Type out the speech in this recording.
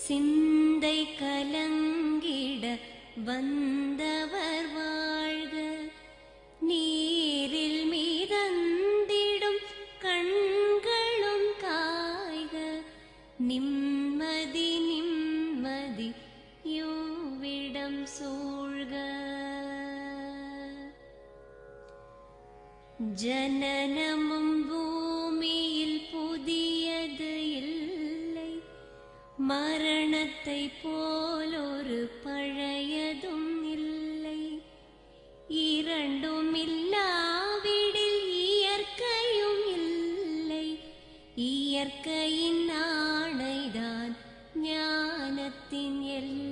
சிந்தை கலங்கிட வந்தவர் வாழ்க. நீரில் மிதந்திடும் கண்களும் காய்க. நிம்மதி நிம்மதி யோவிடம் சூழ்க. ஜனனமும் பூமியில் புதியது இல்லை. மரணத்தை போலொரு பழையதும் இல்லை. இரண்டும் இல்லாவிடில் இயற்கையும் இல்லை. இயற்கையின் ஆணைதான் ஞானத்தின் எல்லை.